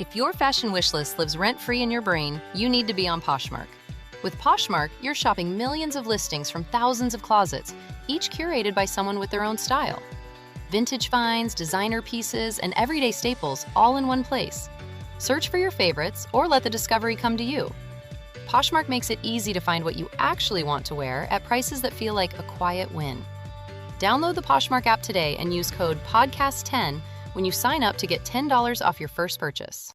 If your fashion wish list lives rent-free in your brain, you need to be on Poshmark. With Poshmark, you're shopping millions of listings from thousands of closets, each curated by someone with their own style. Vintage finds, designer pieces, and everyday staples all in one place. Search for your favorites or let the discovery come to you. Poshmark makes it easy to find what you actually want to wear at prices that feel like a quiet win. Download the Poshmark app today and use code PODCAST10 when you sign up to get $10 off your first purchase.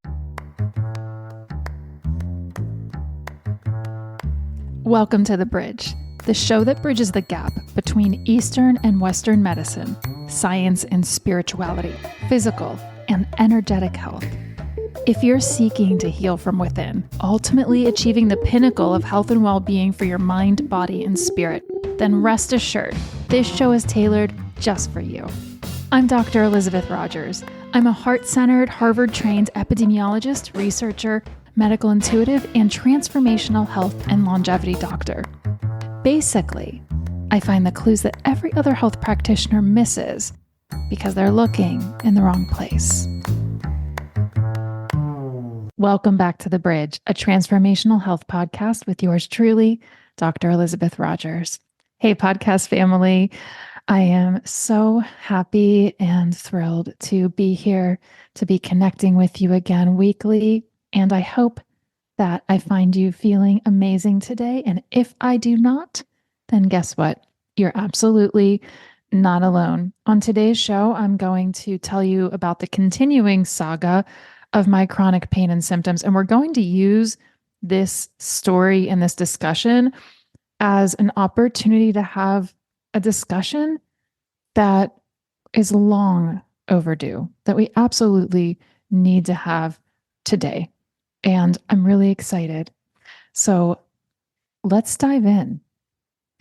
Welcome to The Bridge, the show that bridges the gap between Eastern and Western medicine, science and spirituality, physical and energetic health. If you're seeking to heal from within, ultimately achieving the pinnacle of health and well-being for your mind, body, and spirit, then rest assured, this show is tailored just for you. I'm Dr. Elizabeth Rogers. I'm a heart-centered, Harvard-trained epidemiologist, researcher, medical intuitive, and transformational health and longevity doctor. Basically, I find the clues that every other health practitioner misses because they're looking in the wrong place. Welcome back to The Bridge, a transformational health podcast with yours truly, Dr. Elizabeth Rogers. Hey, podcast family. I am so happy and thrilled to be here, to be connecting with you again weekly. And I hope that I find you feeling amazing today. And if I do not, then guess what? You're absolutely not alone. On today's show, I'm going to tell you about the continuing saga of my chronic pain and symptoms. And we're going to use this story and this discussion as an opportunity to have a discussion that is long overdue, that we absolutely need to have today. And I'm really excited. So let's dive in.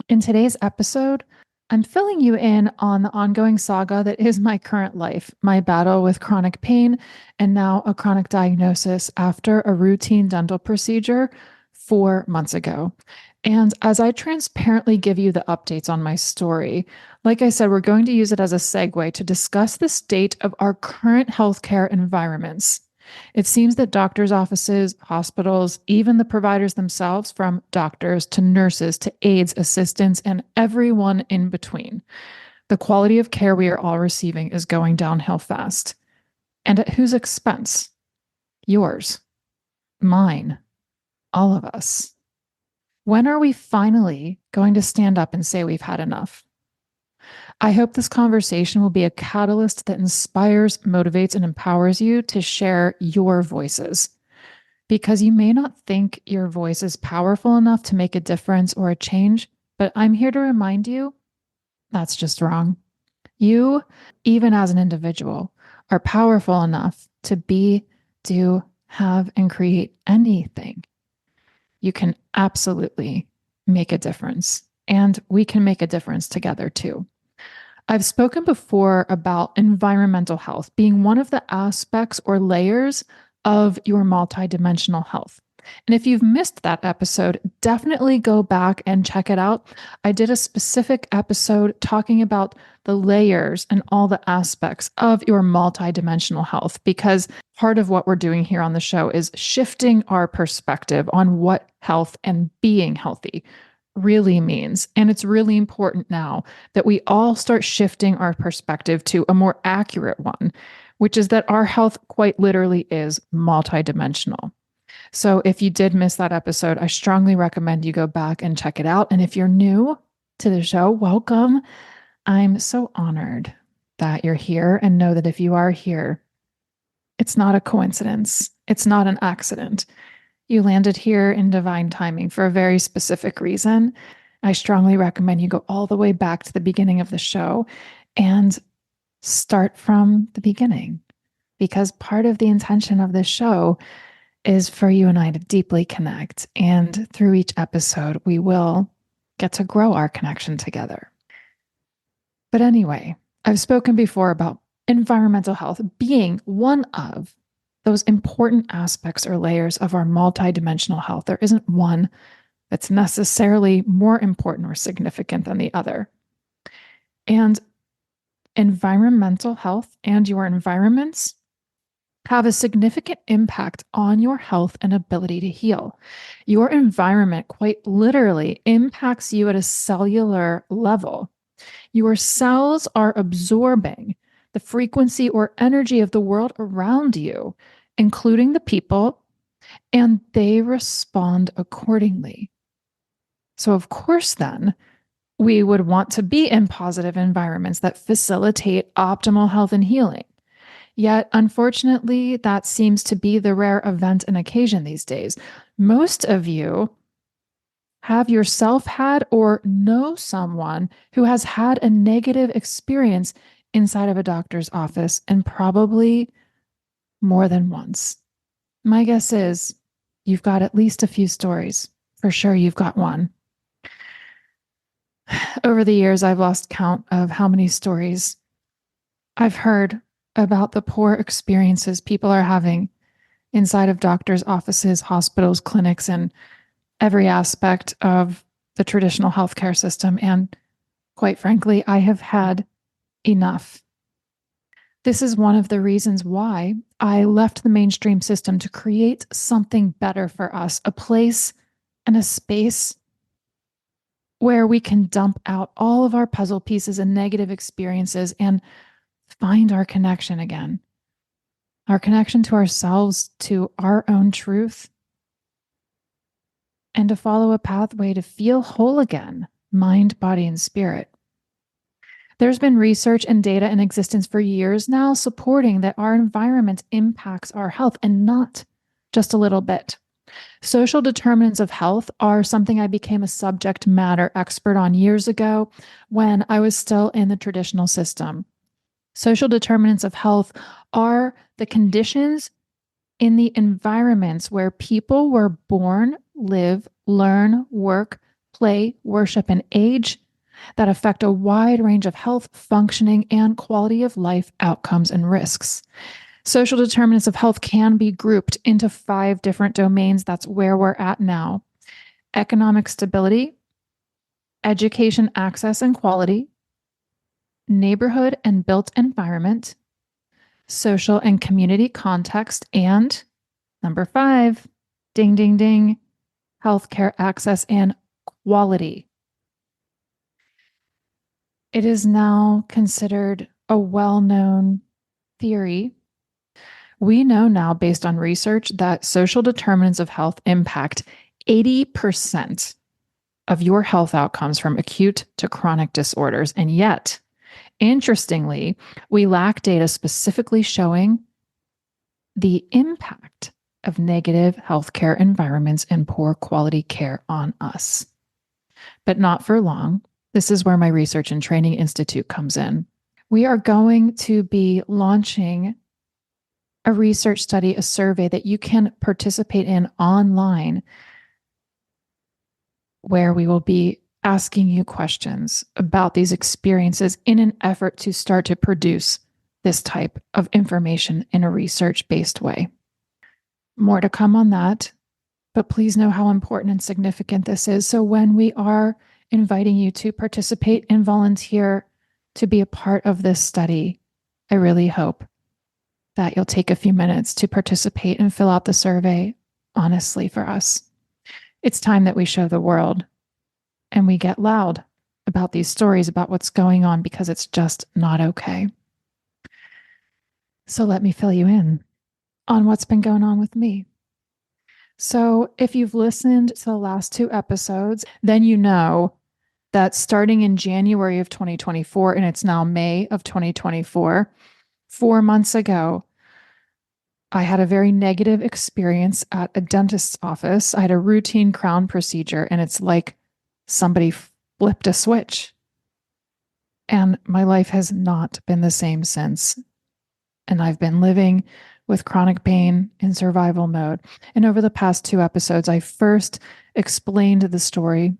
In today's episode, I'm filling you in on the ongoing saga that is my current life, my battle with chronic pain, and now a chronic diagnosis after a routine dental procedure 4 months ago. And as I transparently give you the updates on my story, like I said, we're going to use it as a segue to discuss the state of our current healthcare environments. It seems that doctors' offices, hospitals, even the providers themselves, from doctors to nurses to aides, assistants, and everyone in between, the quality of care we are all receiving is going downhill fast. And at whose expense? Yours, mine, all of us. When are we finally going to stand up and say we've had enough? I hope this conversation will be a catalyst that inspires, motivates, and empowers you to share your voices. Because you may not think your voice is powerful enough to make a difference or a change, but I'm here to remind you that's just wrong. You, even as an individual, are powerful enough to be, do, have, and create anything. You can absolutely make a difference, and we can make a difference together too. I've spoken before about environmental health being one of the aspects or layers of your multidimensional health. And if you've missed that episode, definitely go back and check it out. I did a specific episode talking about the layers and all the aspects of your multidimensional health, because part of what we're doing here on the show is shifting our perspective on what health and being healthy really means. And it's really important now that we all start shifting our perspective to a more accurate one, which is that our health quite literally is multidimensional. So if you did miss that episode, I strongly recommend you go back and check it out. And if you're new to the show, welcome. I'm so honored that you're here, and know that if you are here, it's not a coincidence. It's not an accident. You landed here in divine timing for a very specific reason. I strongly recommend you go all the way back to the beginning of the show and start from the beginning, because part of the intention of this show is for you and I to deeply connect. And through each episode, we will get to grow our connection together. But anyway, I've spoken before about environmental health being one of those important aspects or layers of our multidimensional health. There isn't one that's necessarily more important or significant than the other. And environmental health and your environments have a significant impact on your health and ability to heal. Your environment quite literally impacts you at a cellular level. Your cells are absorbing the frequency or energy of the world around you, including the people, and they respond accordingly. So, of course, then, we would want to be in positive environments that facilitate optimal health and healing. Yet, unfortunately, that seems to be the rare event and occasion these days. Most of you have yourself had or know someone who has had a negative experience inside of a doctor's office, and probably more than once. My guess is you've got at least a few stories. For sure, you've got one. Over the years, I've lost count of how many stories I've heard about the poor experiences people are having inside of doctors' offices, hospitals, clinics, and every aspect of the traditional healthcare system. And quite frankly, I have had enough. This is one of the reasons why I left the mainstream system to create something better for us, a place and a space where we can dump out all of our puzzle pieces and negative experiences and find our connection again, our connection to ourselves, to our own truth, and to follow a pathway to feel whole again, mind, body, and spirit. There's been research and data in existence for years now supporting that our environment impacts our health, and not just a little bit. Social determinants of health are something I became a subject matter expert on years ago when I was still in the traditional system. Social determinants of health are the conditions in the environments where people were born, live, learn, work, play, worship, and age that affect a wide range of health, functioning, and quality of life outcomes and risks. Social determinants of health can be grouped into 5 different domains. That's where we're at now: economic stability, education access and quality, neighborhood and built environment, social and community context, and number 5, ding, ding, ding, healthcare access and quality. It is now considered a well-known theory. We know now, based on research, that social determinants of health impact 80% of your health outcomes from acute to chronic disorders. And yet, interestingly, we lack data specifically showing the impact of negative healthcare environments and poor quality care on us. But not for long. This is where my Research and Training Institute comes in. We are going to be launching a research study, a survey that you can participate in online, where we will be asking you questions about these experiences in an effort to start to produce this type of information in a research-based way. More to come on that, but please know how important and significant this is. So when we are inviting you to participate and volunteer to be a part of this study, I really hope that you'll take a few minutes to participate and fill out the survey honestly for us. It's time that we show the world and we get loud about these stories, about what's going on, because it's just not okay. So let me fill you in on what's been going on with me. So if you've listened to the last 2 episodes, then you know that starting in January of 2024, and it's now May of 2024, 4 months ago, I had a very negative experience at a dentist's office. I had a routine crown procedure, and it's like somebody flipped a switch. And my life has not been the same since. And I've been living with chronic pain in survival mode. And over the past 2 episodes, I first explained the story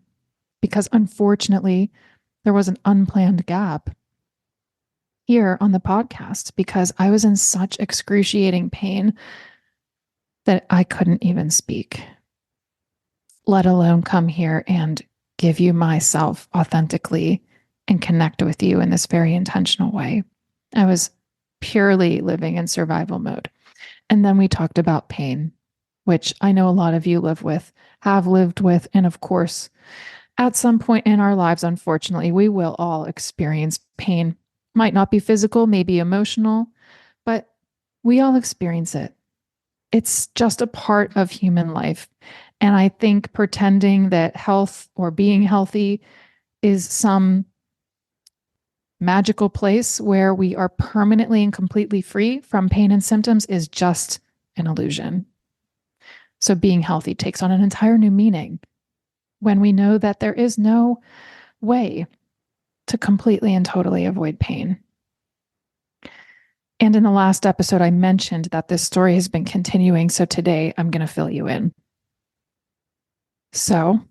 because unfortunately, there was an unplanned gap here on the podcast because I was in such excruciating pain that I couldn't even speak, let alone come here and give you myself authentically and connect with you in this very intentional way. I was purely living in survival mode. And then we talked about pain, which I know a lot of you live with, have lived with, and of course, at some point in our lives, unfortunately, we will all experience pain. Might not be physical, maybe emotional, but we all experience it. It's just a part of human life. And I think pretending that health or being healthy is some magical place where we are permanently and completely free from pain and symptoms is just an illusion. So being healthy takes on an entire new meaning when we know that there is no way to completely and totally avoid pain. And in the last episode, I mentioned that this story has been continuing. So today I'm going to fill you in. So,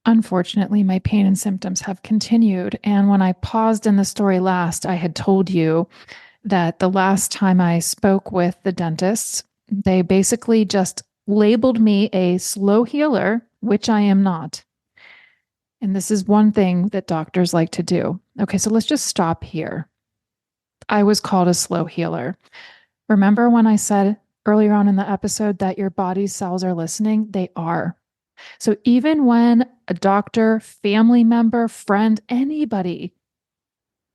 unfortunately, my pain and symptoms have continued. And when I paused in the story last, I had told you that the last time I spoke with the dentists, they basically just labeled me a slow healer, which I am not. And this is one thing that doctors like to do. Okay, so let's just stop here. I was called a slow healer. Remember when I said earlier on in the episode that your body's cells are listening? They are. So even when a doctor, family member, friend, anybody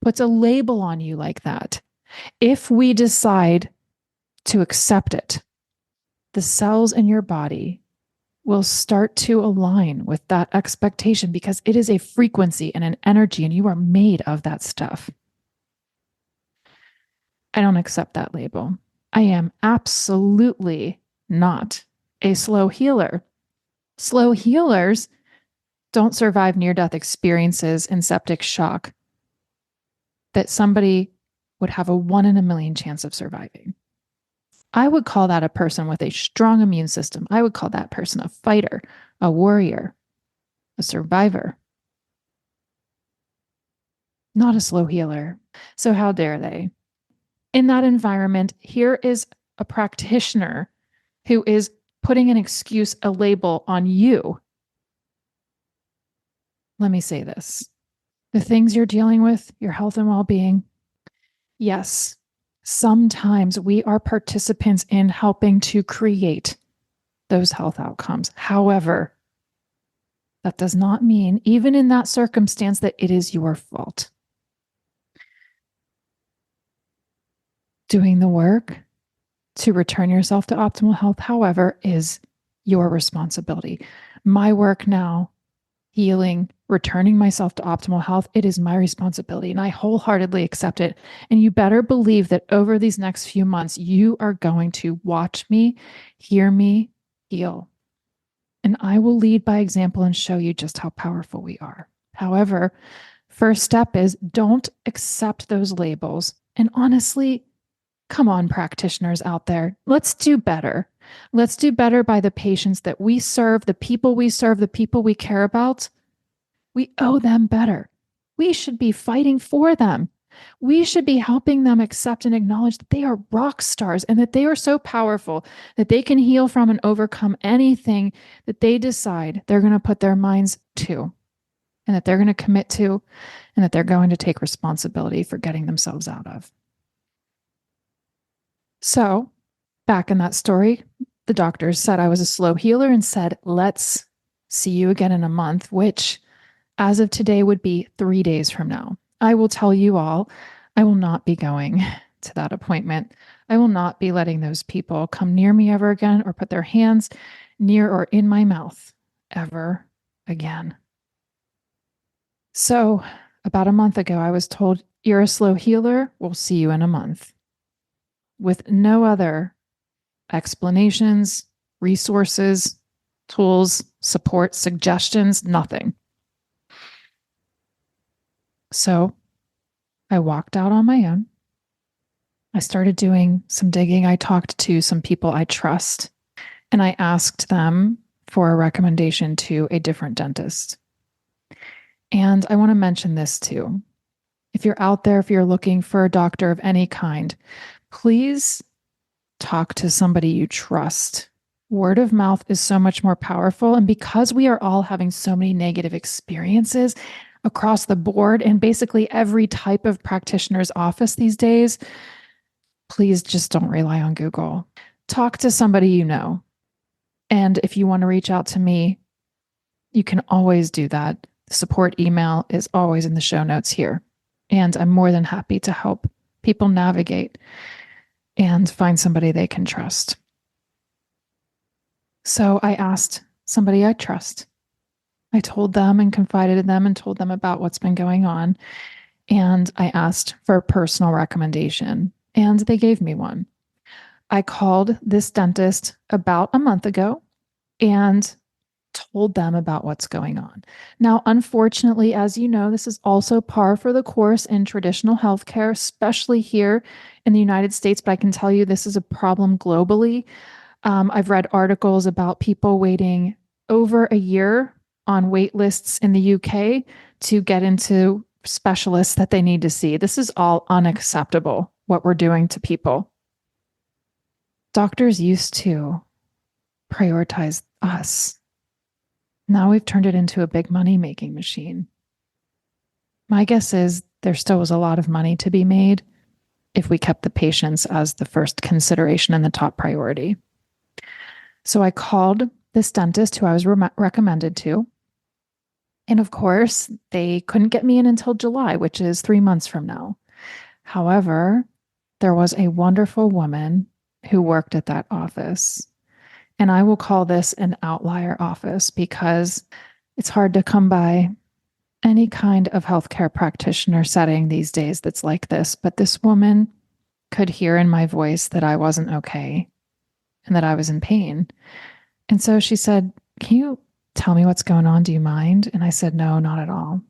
puts a label on you like that, if we decide to accept it, the cells in your body will start to align with that expectation because it is a frequency and an energy, and you are made of that stuff. I don't accept that label. I am absolutely not a slow healer. Slow healers don't survive near-death experiences and septic shock that somebody would have a 1 in a million chance of surviving. I would call that a person with a strong immune system. I would call that person a fighter, a warrior, a survivor, not a slow healer. So how dare they? In that environment, here is a practitioner who is putting an excuse, a label on you. Let me say this. The things you're dealing with, your health and well-being, yes, sometimes we are participants in helping to create those health outcomes. However, that does not mean, even in that circumstance, that it is your fault. Doing the work to return yourself to optimal health, however, is your responsibility. My work now, healing, returning myself to optimal health, it is my responsibility, and I wholeheartedly accept it. And you better believe that over these next few months, you are going to watch me, hear me, heal. And I will lead by example and show you just how powerful we are. However, first step is don't accept those labels. And honestly, come on, practitioners out there, let's do better. Let's do better by the patients that we serve, the people we care about. We owe them better. We should be fighting for them. We should be helping them accept and acknowledge that they are rock stars and that they are so powerful that they can heal from and overcome anything that they decide they're going to put their minds to, and that they're going to commit to, and that they're going to take responsibility for getting themselves out of. So, back in that story, the doctors said I was a slow healer and said, let's see you again in a month, which as of today would be 3 days from now. I will tell you all, I will not be going to that appointment. I will not be letting those people come near me ever again or put their hands near or in my mouth ever again. So, about a month ago, I was told, you're a slow healer. We'll see you in a month. With no other explanations, resources, tools, support, suggestions, nothing. So I walked out on my own. I started doing some digging. I talked to some people I trust, and I asked them for a recommendation to a different dentist. And I want to mention this too. If you're out there, if you're looking for a doctor of any kind, please talk to somebody you trust. Word of mouth is so much more powerful. And because we are all having so many negative experiences across the board in basically every type of practitioner's office these days, please just don't rely on Google. talk to somebody you know. And if you want to reach out to me, you can always do that. The support email is always in the show notes here. And I'm more than happy to help people navigate and find somebody they can trust. So I asked somebody I trust. I told them and confided in them and told them about what's been going on. And I asked for a personal recommendation, and they gave me one. I called this dentist about a month ago and told them about what's going on. Now, unfortunately, as you know, this is also par for the course in traditional healthcare, especially here in the United States. But I can tell you this is a problem globally. I've read articles about people waiting over a year on wait lists in the UK to get into specialists that they need to see. This is all unacceptable, what we're doing to people. Doctors used to prioritize us. Now we've turned it into a big money-making machine. My guess is there still was a lot of money to be made if we kept the patients as the first consideration and the top priority. So I called this dentist who I was recommended to. And of course, they couldn't get me in until July, which is 3 months from now. However, there was a wonderful woman who worked at that office. And I will call this an outlier office because it's hard to come by any kind of healthcare practitioner setting these days that's like this. But this woman could hear in my voice that I wasn't okay and that I was in pain. And so she said, "Can you tell me what's going on? Do you mind?" And I said, "No, not at all."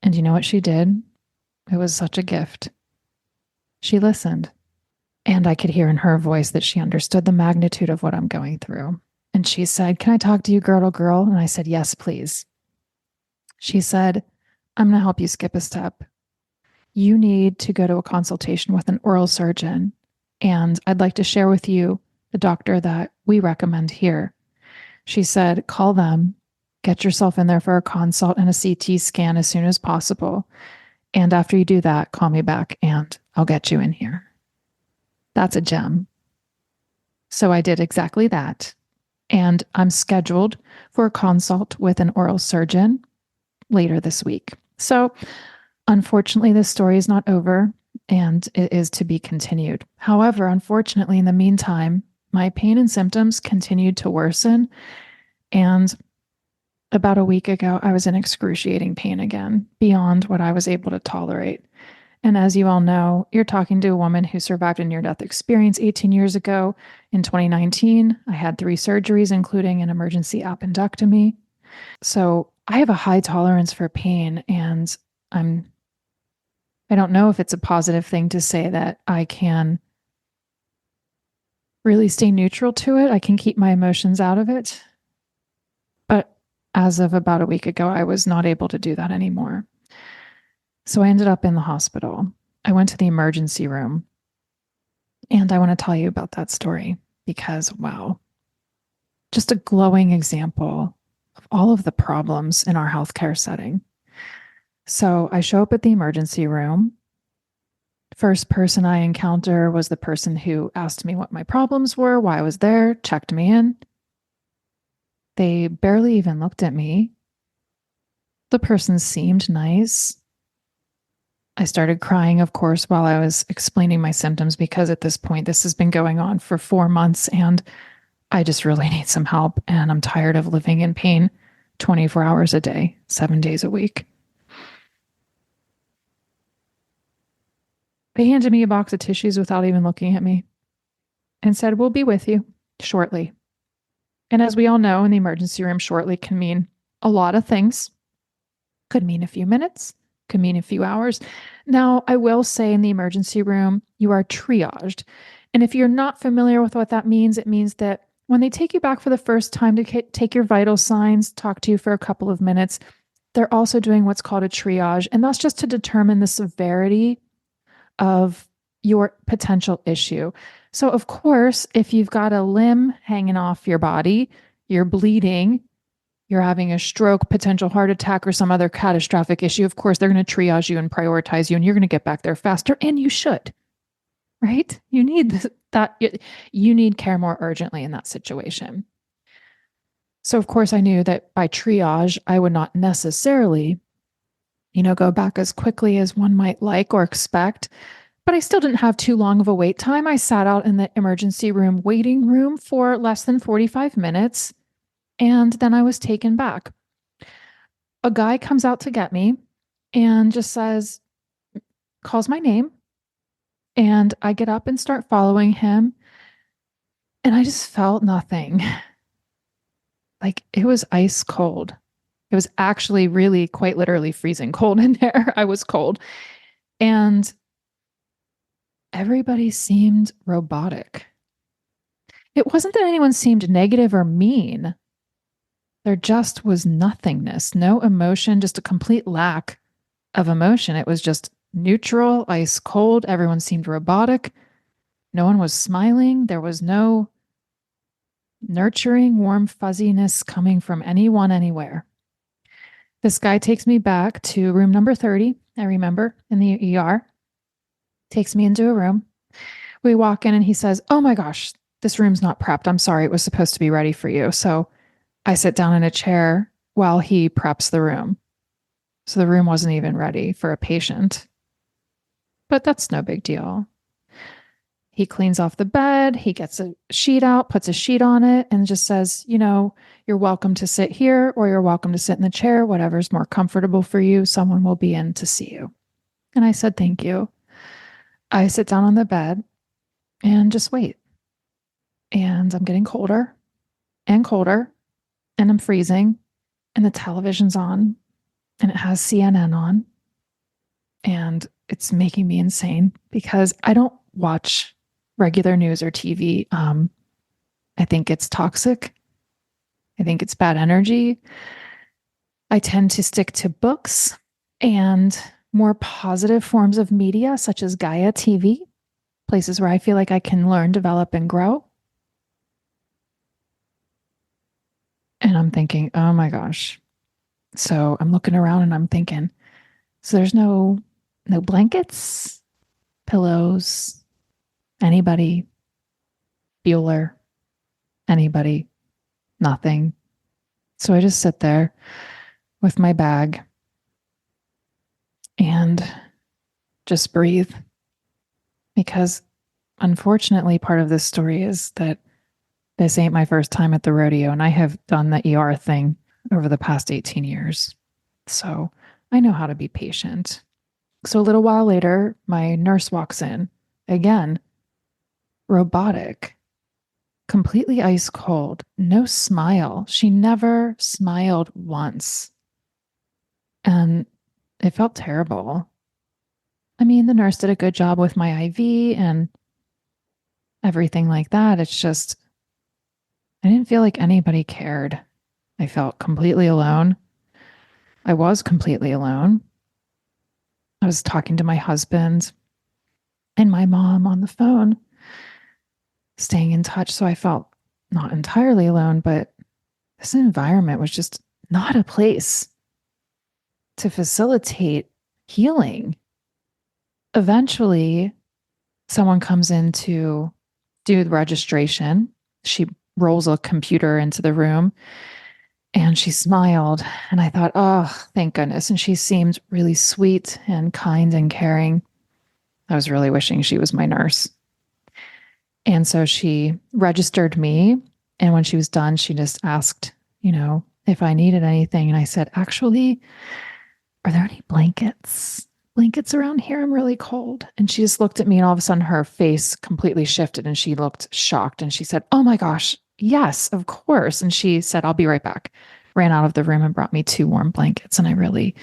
And you know what she did? It was such a gift. She listened. And I could hear in her voice that she understood the magnitude of what I'm going through. And she said, "Can I talk to you girl to girl?" And I said, "Yes, please." She said, "I'm going to help you skip a step. You need to go to a consultation with an oral surgeon. And I'd like to share with you the doctor that we recommend here." She said, "Call them, get yourself in there for a consult and a CT scan as soon as possible. And after you do that, call me back and I'll get you in here." That's a gem. So I did exactly that. And I'm scheduled for a consult with an oral surgeon later this week. So unfortunately, this story is not over and it is to be continued. However, unfortunately, in the meantime, my pain and symptoms continued to worsen. And about a week ago, I was in excruciating pain again, beyond what I was able to tolerate. And as you all know, you're talking to a woman who survived a near-death experience 18 years ago. In 2019, I had 3 surgeries, including an emergency appendectomy. So I have a high tolerance for pain, and I don't know if it's a positive thing to say that I can really stay neutral to it. I can keep my emotions out of it. But as of about a week ago, I was not able to do that anymore. So I ended up in the hospital. I went to the emergency room. And I want to tell you about that story because, wow, just a glowing example of all of the problems in our healthcare setting. So I show up at the emergency room. First person I encounter was the person who asked me what my problems were, why I was there, checked me in. They barely even looked at me. The person seemed nice. I started crying, of course, while I was explaining my symptoms because at this point, this has been going on for 4 months and I just really need some help. And I'm tired of living in pain 24 hours a day, 7 days a week. They handed me a box of tissues without even looking at me and said, "We'll be with you shortly." And as we all know, in the emergency room, shortly can mean a lot of things. Could mean a few minutes, could mean a few hours. Now, I will say in the emergency room, you are triaged. And if you're not familiar with what that means, it means that when they take you back for the first time to take your vital signs, talk to you for a couple of minutes, they're also doing what's called a triage. And that's just to determine the severity of your potential issue. So, of course, if you've got a limb hanging off your body, you're bleeding, you're having a stroke, potential heart attack, or some other catastrophic issue, of course, they're going to triage you and prioritize you, and you're going to get back there faster, and you should. right? You need you need care more urgently in that situation. So of course I knew that by triage, I would not necessarily, go back as quickly as one might like or expect, but I still didn't have too long of a wait time. I sat out in the emergency room waiting room for less than 45 minutes, and then I was taken back. A guy comes out to get me and just calls my name, and I get up and start following him, and I just felt nothing. Like it was ice cold. It was actually really quite literally freezing cold in there. I was cold. And everybody seemed robotic. It wasn't that anyone seemed negative or mean. There just was nothingness, no emotion, just a complete lack of emotion. It was just neutral, ice cold. Everyone seemed robotic. No one was smiling. There was no nurturing, warm fuzziness coming from anyone anywhere. This guy takes me back to room number 30, I remember, in the ER. Takes me into a room. We walk in and he says, "Oh my gosh, this room's not prepped. I'm sorry, it was supposed to be ready for you." So I sit down in a chair while he preps the room. So the room wasn't even ready for a patient. But that's no big deal. He cleans off the bed, he gets a sheet out, puts a sheet on it, and just says, "You're welcome to sit here or you're welcome to sit in the chair, whatever's more comfortable for you. Someone will be in to see you." And I said, "Thank you." I sit down on the bed and just wait. And I'm getting colder and colder, and I'm freezing, and the television's on, and it has CNN on, and it's making me insane because I don't watch regular news or TV. I think it's toxic. I think it's bad energy. I tend to stick to books and more positive forms of media, such as Gaia TV, places where I feel like I can learn, develop, and grow. And I'm thinking, oh my gosh. So I'm looking around and I'm thinking, so there's no blankets, pillows, anybody, Bueller, anybody, nothing. So I just sit there with my bag and just breathe. Because unfortunately, part of this story is that this ain't my first time at the rodeo, and I have done the ER thing over the past 18 years. So I know how to be patient. So a little while later, my nurse walks in. Again, robotic, completely ice cold, no smile. She never smiled once. And it felt terrible. I mean, the nurse did a good job with my IV and everything like that. It's just, I didn't feel like anybody cared. I felt completely alone. I was completely alone. I was talking to my husband and my mom on the phone, staying in touch. So I felt not entirely alone, but this environment was just not a place to facilitate healing. Eventually, someone comes in to do the registration. She rolls a computer into the room and she smiled. And I thought, oh, thank goodness. And she seemed really sweet and kind and caring. I was really wishing she was my nurse. And so she registered me. And when she was done, she just asked, if I needed anything. And I said, actually, are there any blankets? Blankets around here? I'm really cold. And she just looked at me, and all of a sudden her face completely shifted and she looked shocked. And she said, "Oh my gosh, yes, of course." And she said, "I'll be right back." Ran out of the room and brought me 2 warm blankets. And I really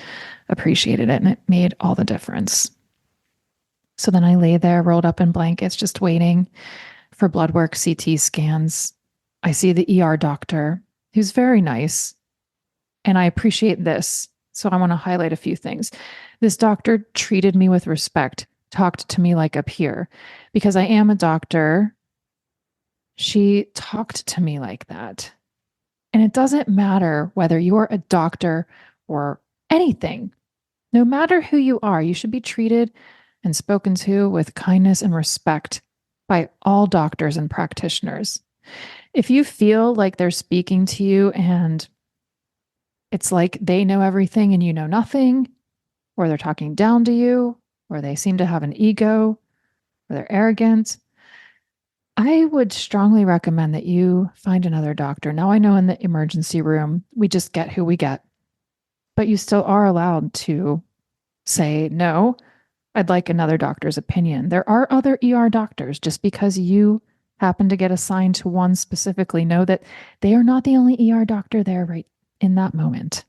appreciated it. And it made all the difference. So then I lay there rolled up in blankets, just waiting for blood work, CT scans. I see the ER doctor, who's very nice. And I appreciate this. So I want to highlight a few things. This doctor treated me with respect, talked to me like a peer. Because I am a doctor, she talked to me like that. And it doesn't matter whether you're a doctor or anything. No matter who you are, you should be treated and spoken to with kindness and respect by all doctors and practitioners. If you feel like they're speaking to you and it's like they know everything and you know nothing, or they're talking down to you, or they seem to have an ego, or they're arrogant, I would strongly recommend that you find another doctor. Now, I know in the emergency room, we just get who we get, but you still are allowed to say, no, I'd like another doctor's opinion. There are other ER doctors. Just because you happen to get assigned to one specifically, know that they are not the only ER doctor there right in that moment.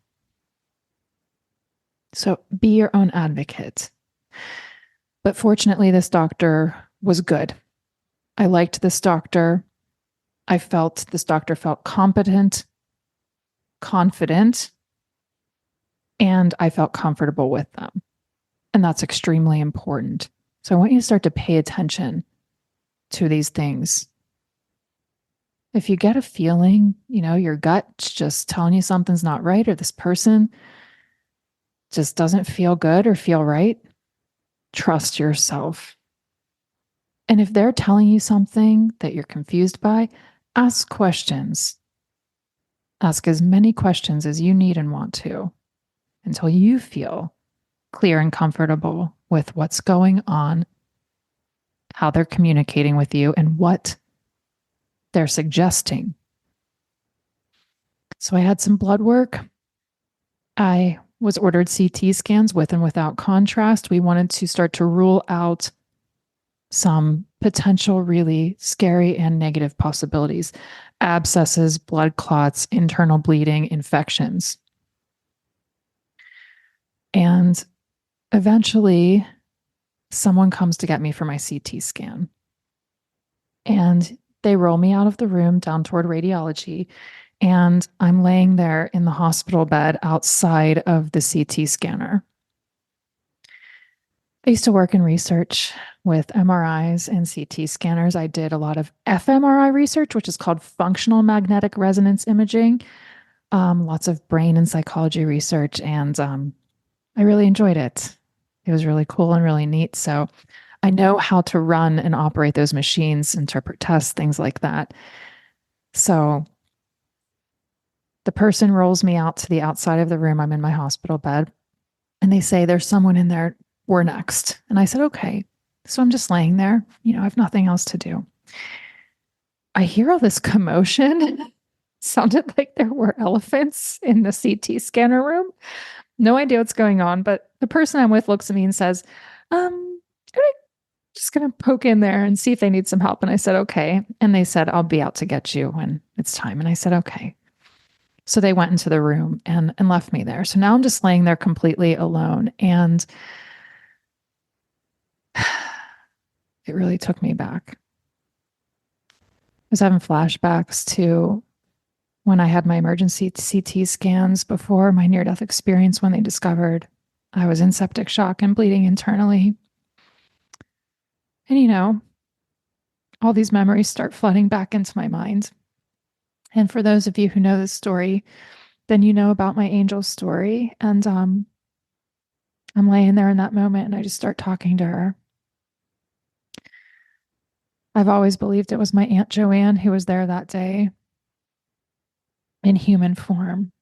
So be your own advocate. But fortunately, this doctor was good. I liked this doctor. I felt this doctor felt competent, confident, and I felt comfortable with them. And that's extremely important. So I want you to start to pay attention to these things. If you get a feeling, your gut's just telling you something's not right, or this person just doesn't feel good or feel right, trust yourself. And if they're telling you something that you're confused by, ask questions. Ask as many questions as you need and want to until you feel clear and comfortable with what's going on, how they're communicating with you, and what they're suggesting. So I had some blood work. I was ordered CT scans with and without contrast. We wanted to start to rule out some potential really scary and negative possibilities: abscesses, blood clots, internal bleeding, infections. And eventually, someone comes to get me for my CT scan. And they roll me out of the room down toward radiology. And I'm laying there in the hospital bed outside of the CT scanner. I used to work in research with MRIs and CT scanners. I did a lot of fMRI research, which is called functional magnetic resonance imaging, lots of brain and psychology research. And I really enjoyed it. It was really cool and really neat. So I know how to run and operate those machines, interpret tests, things like that. So the person rolls me out to the outside of the room. I'm in my hospital bed, and they say, there's someone in there. We're next. And I said, okay. So I'm just laying there. I have nothing else to do. I hear all this commotion. Sounded like there were elephants in the CT scanner room. No idea what's going on, but the person I'm with looks at me and says, I'm just going to poke in there and see if they need some help. And I said, okay. And they said, I'll be out to get you when it's time. And I said, okay. So they went into the room and left me there. So now I'm just laying there completely alone. And it really took me back. I was having flashbacks to when I had my emergency CT scans before my near-death experience, when they discovered I was in septic shock and bleeding internally. And all these memories start flooding back into my mind. And for those of you who know this story, then you know about my angel story. And I'm laying there in that moment and I just start talking to her. I've always believed it was my Aunt Joanne who was there that day in human form.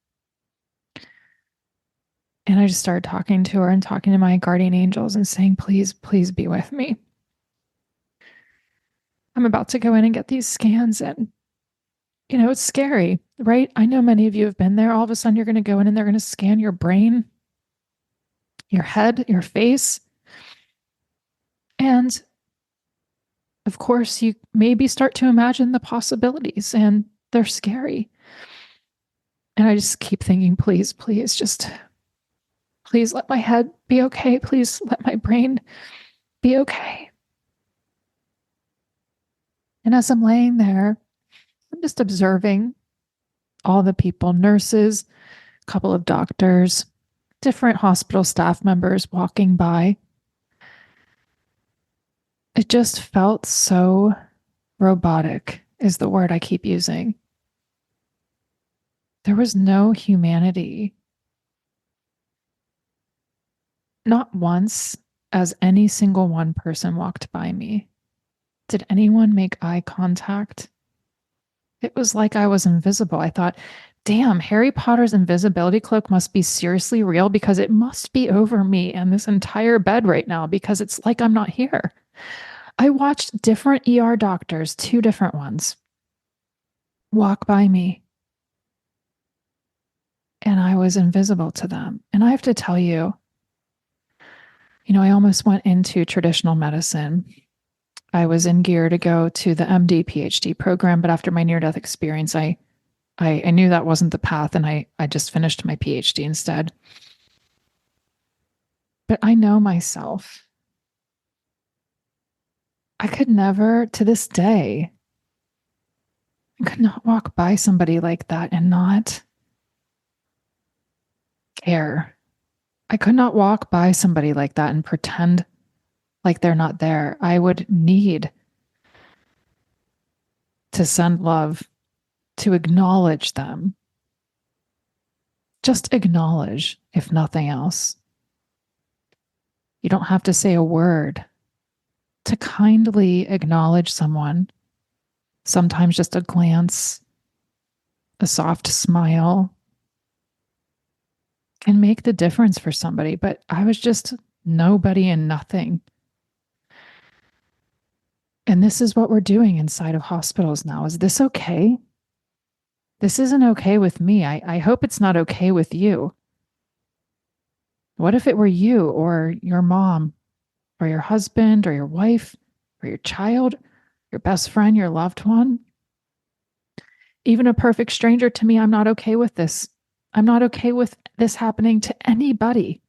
And I just started talking to her and talking to my guardian angels and saying, please, please be with me. I'm about to go in and get these scans, and it's scary, right? I know many of you have been there. All of a sudden you're going to go in and they're going to scan your brain, your head, your face. And of course, you maybe start to imagine the possibilities, and they're scary. And I just keep thinking, please, please, just please let my head be okay. Please let my brain be okay. And as I'm laying there, I'm just observing all the people, nurses, a couple of doctors, different hospital staff members walking by. It just felt so robotic, is the word I keep using. There was no humanity. Not once as any single one person walked by me. Did anyone make eye contact? It was like I was invisible. I thought, damn, Harry Potter's invisibility cloak must be seriously real because it must be over me and this entire bed right now because it's like I'm not here. I watched different ER doctors, 2 different ones, walk by me, and I was invisible to them. And I have to tell you, I almost went into traditional medicine. I was in gear to go to the MD PhD program, but after my near-death experience, I knew that wasn't the path, and I just finished my PhD instead. But I know myself. I could never, to this day, I could not walk by somebody like that and not care. I could not walk by somebody like that and pretend like they're not there. I would need to send love, to acknowledge them. Just acknowledge, if nothing else. You don't have to say a word. To kindly acknowledge someone, sometimes just a glance, a soft smile, can make the difference for somebody. But I was just nobody and nothing. And this is what we're doing inside of hospitals now. Is this okay? This isn't okay with me. I hope it's not okay with you. What if it were you or your mom or your husband or your wife or your child, your best friend, your loved one? Even a perfect stranger to me, I'm not okay with this. I'm not okay with this happening to anybody.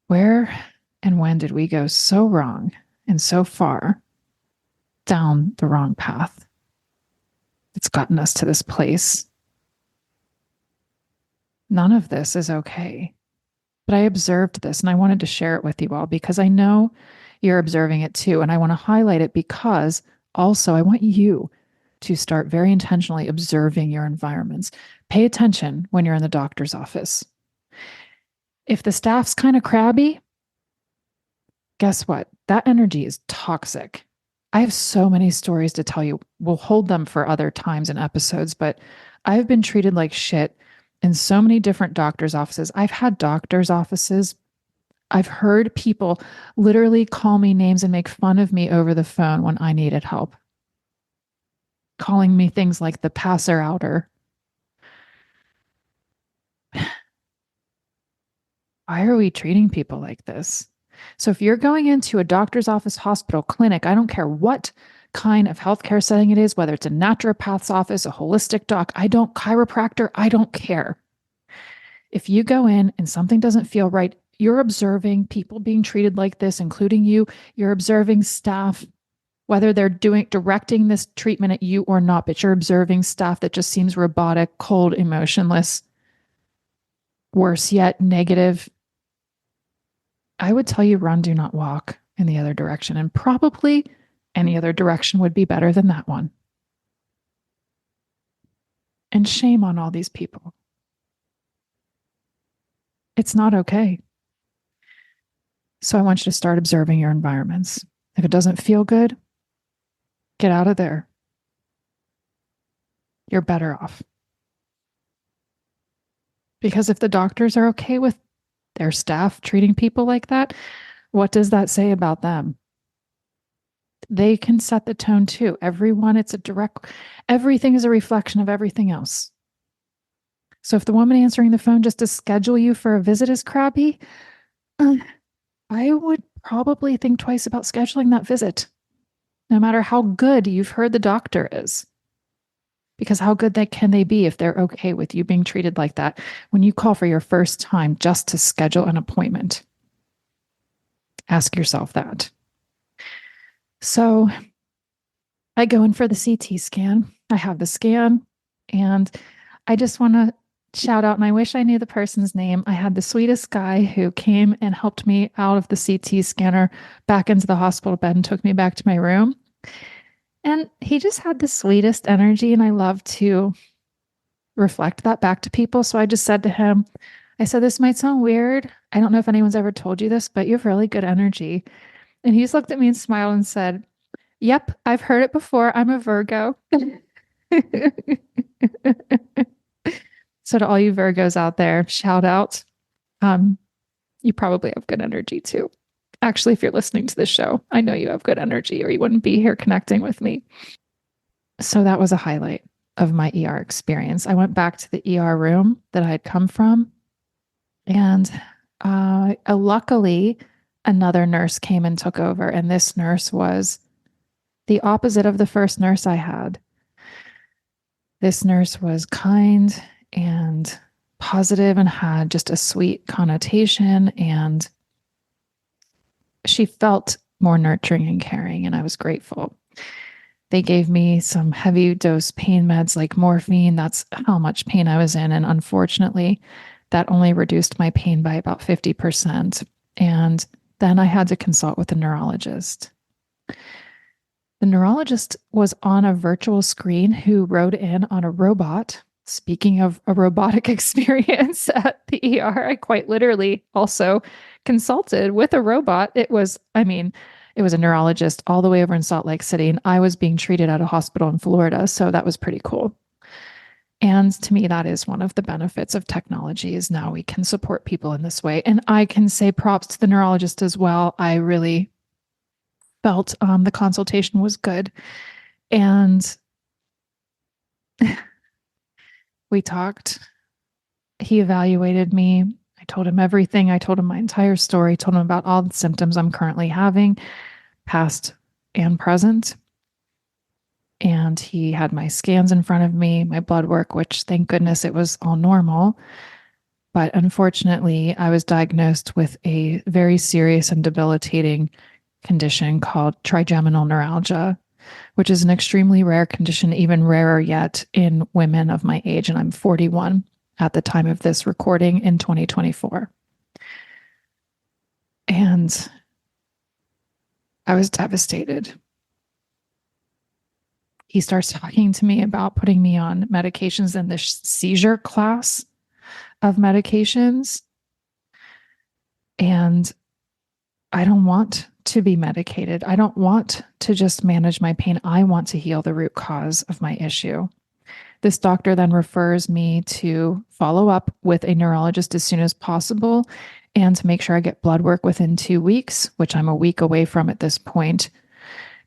Where and when did we go so wrong and so far down the wrong path? It's gotten us to this place. None of this is okay. But I observed this and I wanted to share it with you all because I know you're observing it too. And I want to highlight it because also I want you to start very intentionally observing your environments. Pay attention when you're in the doctor's office. If the staff's kind of crabby, guess what? That energy is toxic. I have so many stories to tell you. We'll hold them for other times and episodes, but I've been treated like shit in so many different doctor's offices. I've had doctor's offices. I've heard people literally call me names and make fun of me over the phone when I needed help, calling me things like the passer outer. Why are we treating people like this? So if you're going into a doctor's office, hospital, clinic, I don't care what kind of healthcare setting it is, whether it's a naturopath's office, a holistic doc, chiropractor, I don't care. If you go in and something doesn't feel right, you're observing people being treated like this, including you. You're observing staff, whether they're directing this treatment at you or not, but you're observing staff that just seems robotic, cold, emotionless, worse yet, negative. I would tell you run, do not walk in the other direction. And probably any other direction would be better than that one. And shame on all these people. It's not okay. So I want you to start observing your environments. If it doesn't feel good, get out of there. You're better off. Because if the doctors are okay with their staff treating people like that, what does that say about them? They can set the tone too. Everything is a reflection of everything else. So if the woman answering the phone just to schedule you for a visit is crappy, I would probably think twice about scheduling that visit, no matter how good you've heard the doctor is. Because how good can they be if they're okay with you being treated like that when you call for your first time just to schedule an appointment? Ask yourself that. So I go in for the CT scan. I have the scan, and I just want to shout out, and I wish I knew the person's name. I had the sweetest guy who came and helped me out of the CT scanner back into the hospital bed and took me back to my room. And he just had the sweetest energy, and I love to reflect that back to people. So I just said to him, I said, this might sound weird. I don't know if anyone's ever told you this, but you have really good energy. And he just looked at me and smiled and said, yep, I've heard it before. I'm a Virgo. So to all you Virgos out there, shout out. You probably have good energy too. Actually, if you're listening to this show, I know you have good energy or you wouldn't be here connecting with me. So that was a highlight of my ER experience. I went back to the ER room that I had come from, and luckily, another nurse came and took over. And this nurse was the opposite of the first nurse I had. This nurse was kind and positive and had just a sweet connotation. And she felt more nurturing and caring, and I was grateful. They gave me some heavy dose pain meds like morphine. That's how much pain I was in. And unfortunately, that only reduced my pain by about 50%. And then I had to consult with a neurologist. The neurologist was on a virtual screen who rode in on a robot. Speaking of a robotic experience at the ER, I quite literally also consulted with a robot. It was a neurologist all the way over in Salt Lake City, and I was being treated at a hospital in Florida. So that was pretty cool. And to me, that is one of the benefits of technology is now we can support people in this way. And I can say props to the neurologist as well. I really felt the consultation was good. And we talked. He evaluated me. I told him everything. I told him my entire story, told him about all the symptoms I'm currently having, past and present. And he had my scans in front of me, my blood work, which thank goodness it was all normal. But unfortunately, I was diagnosed with a very serious and debilitating condition called trigeminal neuralgia, which is an extremely rare condition, even rarer yet in women of my age. And I'm 41 at the time of this recording in 2024. And I was devastated. He starts talking to me about putting me on medications in the seizure class of medications. And I don't want to be medicated. I don't want to just manage my pain. I want to heal the root cause of my issue. This doctor then refers me to follow up with a neurologist as soon as possible and to make sure I get blood work within 2 weeks, which I'm a week away from at this point,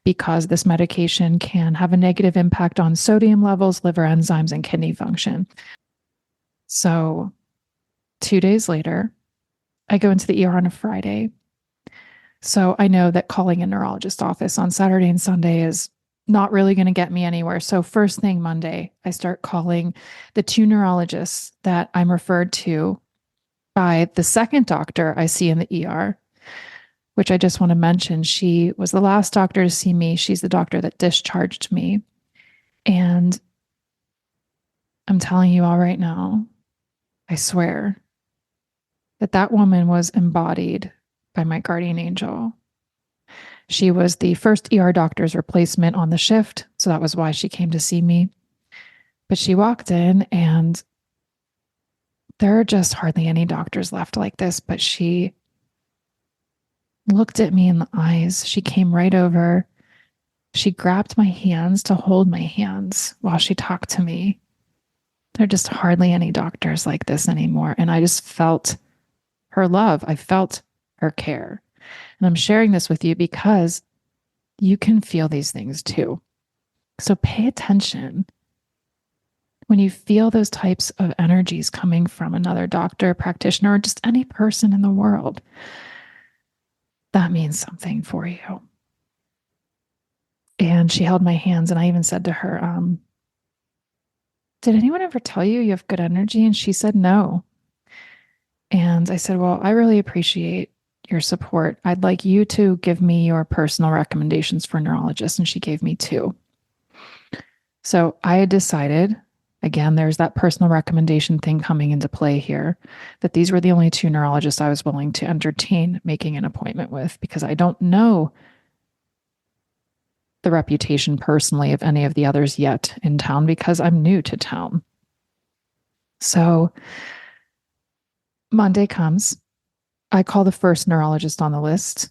because this medication can have a negative impact on sodium levels, liver enzymes, and kidney function. So 2 days later, I go into the ER on a Friday. So I know that calling a neurologist office on Saturday and Sunday is not really going to get me anywhere. So first thing Monday, I start calling the 2 neurologists that I'm referred to by the second doctor I see in the ER, which I just want to mention. She was the last doctor to see me. She's the doctor that discharged me. And I'm telling you all right now, I swear that woman was embodied by my guardian angel. She was the first ER doctor's replacement on the shift, so that was why she came to see me. But she walked in, and there are just hardly any doctors left like this, but she looked at me in the eyes. She came right over. She grabbed my hands to hold my hands while she talked to me. There are just hardly any doctors like this anymore. And I just felt her love. I felt her care. And I'm sharing this with you because you can feel these things too. So pay attention when you feel those types of energies coming from another doctor, practitioner, or just any person in the world. That means something for you. And she held my hands, and I even said to her, did anyone ever tell you you have good energy? And she said, no. And I said, well, I really appreciate your support. I'd like you to give me your personal recommendations for neurologists. And she gave me 2. So I had decided, again, there's that personal recommendation thing coming into play here, that these were the only 2 neurologists I was willing to entertain making an appointment with, because I don't know the reputation personally of any of the others yet in town because I'm new to town. So Monday comes. I call the first neurologist on the list,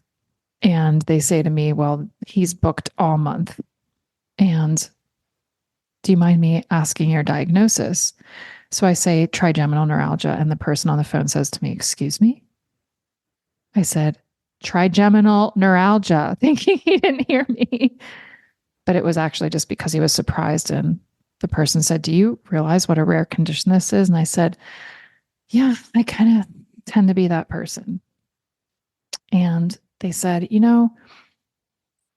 and they say to me, well, he's booked all month. And do you mind me asking your diagnosis? So I say trigeminal neuralgia, and the person on the phone says to me, excuse me? I said, trigeminal neuralgia, thinking he didn't hear me. But it was actually just because he was surprised. And the person said, do you realize what a rare condition this is? And I said, yeah, I kind of tend to be that person. And they said, I'm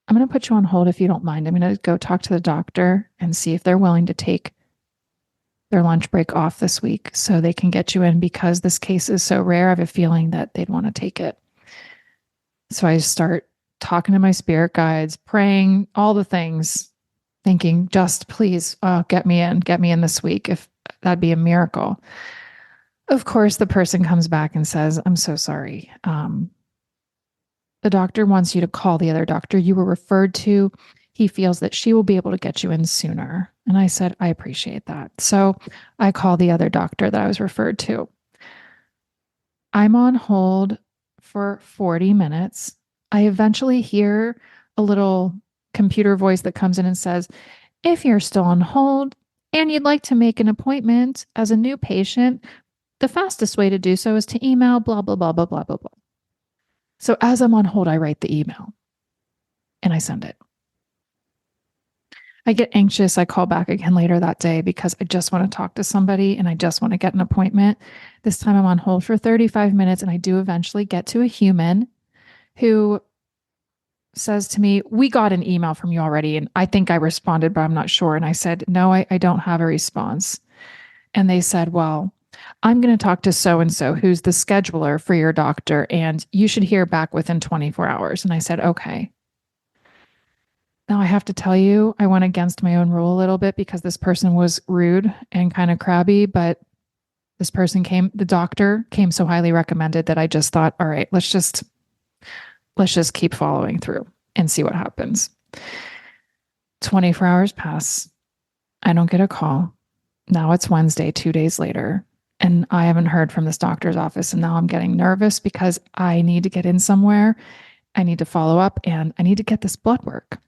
going to put you on hold if you don't mind. I'm going to go talk to the doctor and see if they're willing to take their lunch break off this week so they can get you in, because this case is so rare. I have a feeling that they'd want to take it. So I start talking to my spirit guides, praying, all the things, thinking, just please get me in this week. If that'd be a miracle. Of course, the person comes back and says, I'm so sorry. The doctor wants you to call the other doctor you were referred to. He feels that she will be able to get you in sooner. And I said, I appreciate that. So I call the other doctor that I was referred to. I'm on hold for 40 minutes. I eventually hear a little computer voice that comes in and says, if you're still on hold and you'd like to make an appointment as a new patient, the fastest way to do so is to email blah, blah, blah, blah, blah, blah, blah. So as I'm on hold, I write the email and I send it. I get anxious. I call back again later that day because I just want to talk to somebody and I just want to get an appointment. This time I'm on hold for 35 minutes and I do eventually get to a human who says to me, we got an email from you already. And I think I responded, but I'm not sure. And I said, no, I don't have a response. And they said, well, I'm going to talk to so-and-so who's the scheduler for your doctor, and you should hear back within 24 hours. And I said, okay. Now I have to tell you, I went against my own rule a little bit because this person was rude and kind of crabby, but the doctor came so highly recommended that I just thought, all right, let's just keep following through and see what happens. 24 hours pass. I don't get a call. Now it's Wednesday, 2 days later. And I haven't heard from this doctor's office. And now I'm getting nervous because I need to get in somewhere. I need to follow up and I need to get this blood work.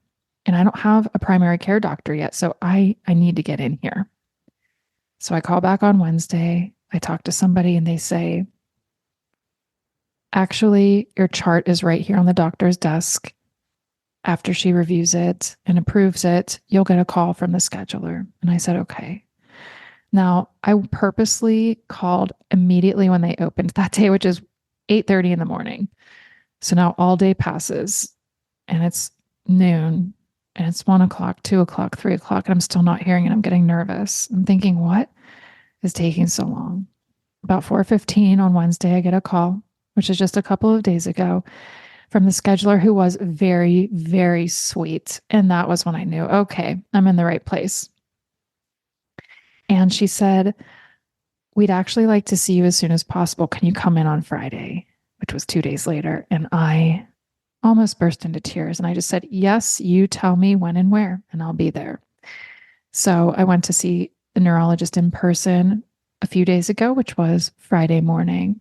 And I don't have a primary care doctor yet. So I need to get in here. So I call back on Wednesday. I talk to somebody and they say, actually, your chart is right here on the doctor's desk. After she reviews it and approves it, you'll get a call from the scheduler. And I said, okay. Now, I purposely called immediately when they opened that day, which is 8:30 in the morning. So now all day passes and it's noon and it's 1 o'clock, 2 o'clock, 3 o'clock, and I'm still not hearing it. I'm getting nervous. I'm thinking, what is taking so long? About 4:15 on Wednesday, I get a call, which is just a couple of days ago, from the scheduler, who was very, very sweet. And that was when I knew, okay, I'm in the right place. And she said, we'd actually like to see you as soon as possible. Can you come in on Friday? Which was 2 days later. And I almost burst into tears. And I just said, yes, you tell me when and where, and I'll be there. So I went to see the neurologist in person a few days ago, which was Friday morning.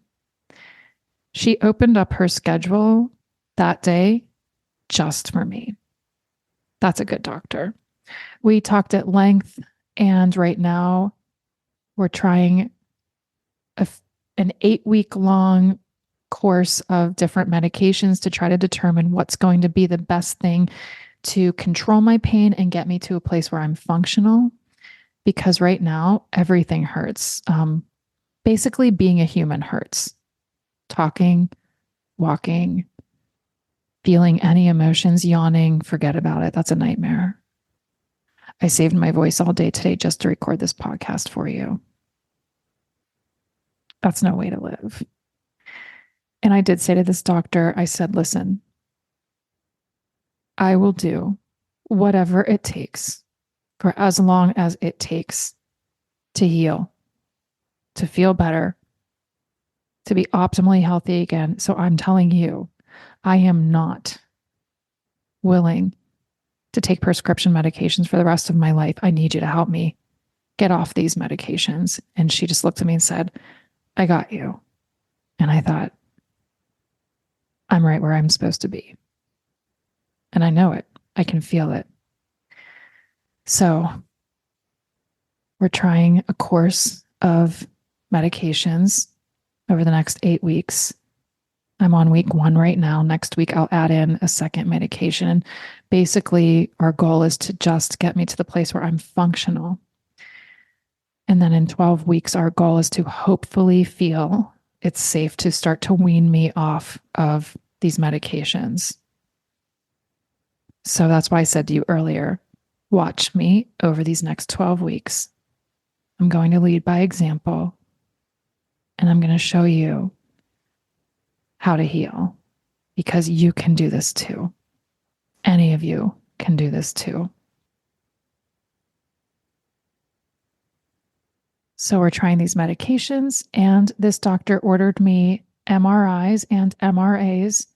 She opened up her schedule that day just for me. That's a good doctor. We talked at length, and right now we're trying an 8-week-long course of different medications to try to determine what's going to be the best thing to control my pain and get me to a place where I'm functional. Because right now, everything hurts. Basically, being a human hurts. Talking, walking, feeling any emotions, yawning, forget about it. That's a nightmare. I saved my voice all day today just to record this podcast for you. That's no way to live. And I did say to this doctor, I said, listen, I will do whatever it takes for as long as it takes to heal, to feel better, to be optimally healthy again. So I'm telling you, I am not willing to take prescription medications for the rest of my life. I need you to help me get off these medications. And she just looked at me and said, I got you. And I thought, I'm right where I'm supposed to be. And I know it. I can feel it. So we're trying a course of medications over the next 8 weeks. I'm on week 1 right now. Next week, I'll add in a second medication. And basically, our goal is to just get me to the place where I'm functional. And then in 12 weeks, our goal is to hopefully feel it's safe to start to wean me off of these medications. So that's why I said to you earlier, watch me over these next 12 weeks. I'm going to lead by example, and I'm going to show you how to heal, because you can do this too. Any of you can do this too. So we're trying these medications, and this doctor ordered me MRIs and MRAs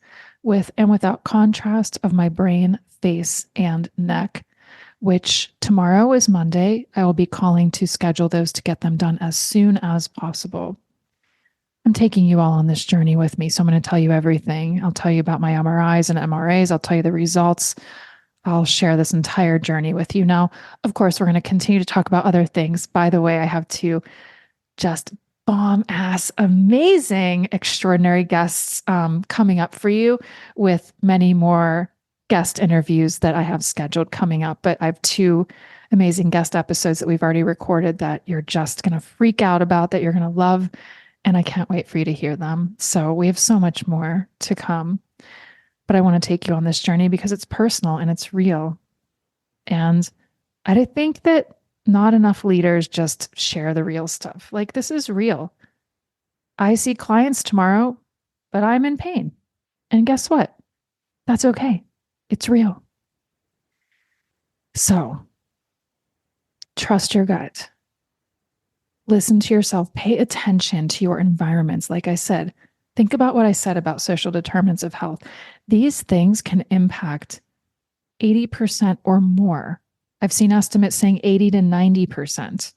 with and without contrast of my brain, face, and neck, which tomorrow is Monday. I will be calling to schedule those to get them done as soon as possible. I'm taking you all on this journey with me, so I'm going to tell you everything. I'll tell you about my MRIs and MRAs. I'll tell you the results. I'll share this entire journey with you. Now, of course, we're going to continue to talk about other things. By the way, I have 2 just bomb-ass, amazing, extraordinary guests coming up for you, with many more guest interviews that I have scheduled coming up. But I have 2 amazing guest episodes that we've already recorded that you're just going to freak out about, that you're going to love. And I can't wait for you to hear them. So we have so much more to come. But I want to take you on this journey because it's personal and it's real. And I think that not enough leaders just share the real stuff. Like, this is real. I see clients tomorrow, but I'm in pain. And guess what? That's okay. It's real. So trust your gut. Listen to yourself. Pay attention to your environments. Like I said, think about what I said about social determinants of health. These things can impact 80% or more. I've seen estimates saying 80 to 90%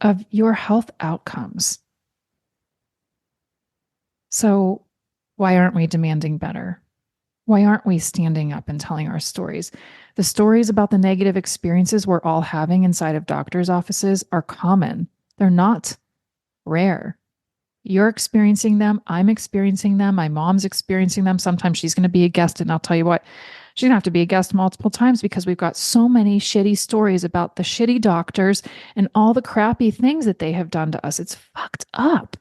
of your health outcomes. So why aren't we demanding better? Why aren't we standing up and telling our stories? The stories about the negative experiences we're all having inside of doctors' offices are common. They're not rare. You're experiencing them. I'm experiencing them. My mom's experiencing them. Sometimes she's going to be a guest, and I'll tell you what, she's going to have to be a guest multiple times because we've got so many shitty stories about the shitty doctors and all the crappy things that they have done to us. It's fucked up.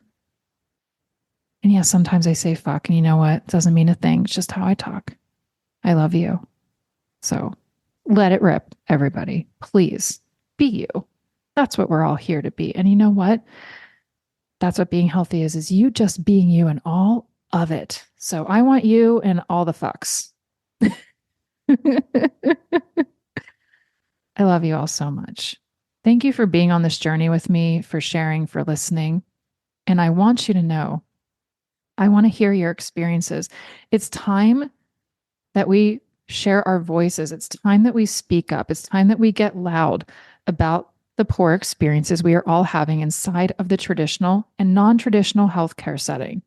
And yes, sometimes I say fuck, and you know what? It doesn't mean a thing. It's just how I talk. I love you. So let it rip, everybody. Please be you. That's what we're all here to be. And you know what? That's what being healthy is you just being you and all of it. So I want you and all the fucks. I love you all so much. Thank you for being on this journey with me, for sharing, for listening. And I want you to know, I want to hear your experiences. It's time that we share our voices. It's time that we speak up. It's time that we get loud about the poor experiences we are all having inside of the traditional and non-traditional healthcare setting.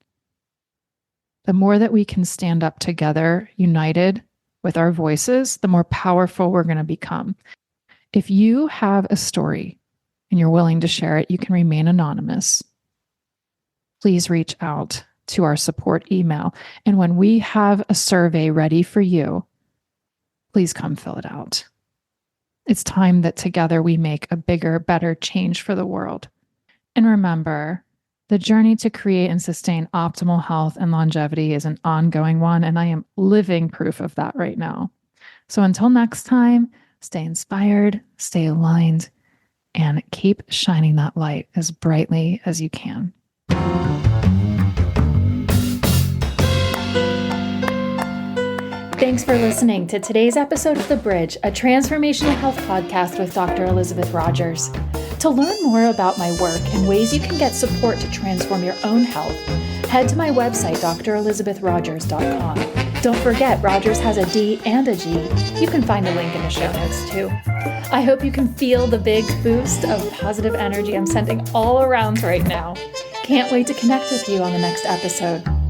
The more that we can stand up together, united with our voices, the more powerful we're going to become. If you have a story and you're willing to share it, you can remain anonymous. Please reach out to our support email. And when we have a survey ready for you, please come fill it out. It's time that together we make a bigger, better change for the world. And remember, the journey to create and sustain optimal health and longevity is an ongoing one, and I am living proof of that right now. So until next time, stay inspired, stay aligned, and keep shining that light as brightly as you can. Thanks for listening to today's episode of The Bridge, a transformational health podcast with Dr. Elizabeth Rogers. To learn more about my work and ways you can get support to transform your own health, head to my website, drelizabethrogers.com. Don't forget, Rogers has a D and a G. You can find a link in the show notes too. I hope you can feel the big boost of positive energy I'm sending all around right now. Can't wait to connect with you on the next episode.